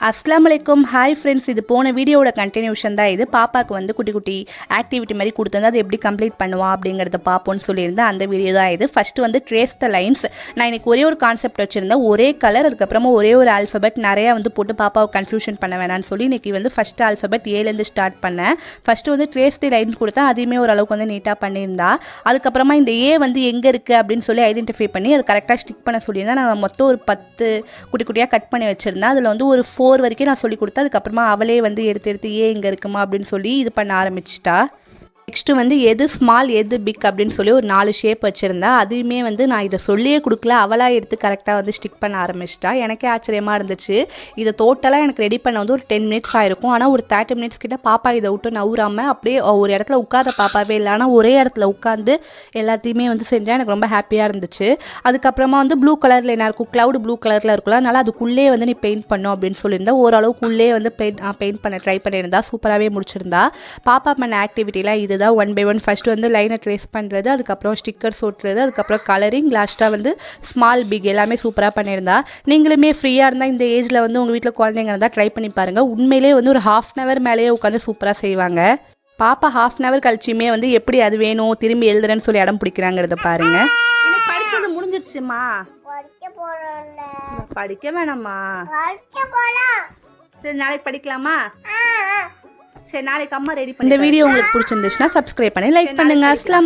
அஸ்ஸலாமு அலைக்கும். Hi friends, இது போன வீடியோட கண்டினியூஷன் தான். இது பாப்பாவுக்கு வந்து குட்டி குட்டி ஆக்டிவிட்டி மாதிரி கொடுத்துருந்தா அது எப்படி கம்ப்ளீட் பண்ணுவா அப்படிங்கிறத பார்ப்போம்னு சொல்லியிருந்தேன். அந்த வீடியோ தான் இது. ஃபஸ்ட்டு வந்து ட்ரேஸ் த லைன்ஸ். நான் இன்றைக்கி ஒரே ஒரு கான்செப்ட் வச்சுருந்தேன், ஒரே கலர், அதுக்கப்புறமா ஒரே ஒரு ஆல்ஃபபெட் நிறையா வந்து போட்டு பாப்பாவை கன்ஃபியூஷன் பண்ண வேணான்னு சொல்லி இன்றைக்கி வந்து ஃபஸ்ட்டு ஆல்ஃபபெட் ஏலேருந்து ஸ்டார்ட் பண்ணேன். ஃபஸ்ட்டு வந்து ட்ரேஸ் தி லைன்ஸ் கொடுத்தா அதையுமே ஓரளவுக்கு வந்து நீட்டாக பண்ணியிருந்தா. அதுக்கப்புறமா இந்த ஏ வந்து எங்கே இருக்குது அப்படின்னு சொல்லி ஐடென்டிஃபை பண்ணி அது கரெக்டாக ஸ்டிக் பண்ண சொல்லியிருந்தேன். நான் மொத்தம் ஒரு 10 குட்டி குட்டியாக கட் பண்ணி வச்சுருந்தேன். அதில் வந்து ஒரு 4 வரைக்கும் நான் சொல்லி கொடுத்தேன். அதுக்கப்புறமா அவளே வந்து எடுத்து ஏன் இங்கே இருக்குமா அப்படின்னு சொல்லி இது பண்ண ஆரம்பிச்சிட்டா. நெக்ஸ்ட்டு வந்து எது ஸ்மால் எது பிக் அப்படின்னு சொல்லி ஒரு 4 ஷேப் வச்சுருந்தேன். அதையுமே வந்து நான் இதை சொல்லியே கொடுக்கல, அவளாக எடுத்து கரெக்டாக வந்து ஸ்டிக் பண்ண ஆரம்பிச்சிட்டா. எனக்கே ஆச்சரியமாக இருந்துச்சு. இதை டோட்டலாக எனக்கு ரெடி பண்ண வந்து ஒரு 10 மினிட்ஸ் ஆயிருக்கும். ஆனால் ஒரு 30 மினிட்ஸ் கிட்ட பாப்பா இதை விட்டு நவுறாமல் அப்படியே ஒரு இடத்துல உட்கார பாப்பாவே இல்லை, ஆனால் ஒரே இடத்துல உட்காந்து எல்லாத்தையுமே வந்து செஞ்சால் எனக்கு ரொம்ப ஹாப்பியாக இருந்துச்சு. அதுக்கப்புறமா வந்து ப்ளூ கலரில் என்ன இருக்கும், க்ளவுட் ப்ளூ கலரில் இருக்கலாம், அதனால் அதுக்குள்ளே வந்து நீ பெயிண்ட் பண்ணும் அப்படின்னு சொல்லியிருந்தேன். ஓரளவுக்குள்ளே வந்து பெயிண்ட் பண்ண ட்ரை பண்ணியிருந்தா, சூப்பராகவே முடிச்சிருந்தா. பாப்பா பண்ண ஆக்டிவிட்டிலாம் இது தான். 1 by 1 ஃபஸ்ட்டு வந்து லைனை ட்ரேஸ் பண்ணுறது, அதுக்கப்புறம் ஸ்டிக்கர்ஸ் ஒட்டுறது, அதுக்கப்புறம் கலரிங், லாஸ்ட்டாக வந்து ஸ்மால் பிக் எல்லாமே சூப்பராக பண்ணியிருந்தா. நீங்களுமே ஃப்ரீயாக இருந்தால் இந்த ஏஜில் வந்து உங்கள் வீட்டில் குழந்தைங்க இருந்தால் ட்ரை பண்ணி பாருங்கள். உண்மையிலே வந்து ஒரு ½ hour மேலேயே உட்காந்து சூப்பராக செய்வாங்க. பாப்பா ½ hour கழிச்சுமே வந்து எப்படி அது வேணும் திரும்பி எழுதுறேன்னு சொல்லி இடம் பிடிக்கிறாங்கிறத பாருங்கள். படிச்சது முடிஞ்சிருச்சுமா, படிக்க வேணாமா, சரி நாளைக்கு படிக்கலாமா, சரி நாளைக்கு அம்மா ரெடி பண்ணி. இந்த வீடியோ உங்களுக்கு பிடிச்சிருந்துச்சுன்னா சப்ஸ்கிரைப் பண்ணி லைக் பண்ணுங்க. அஸ்லாம்.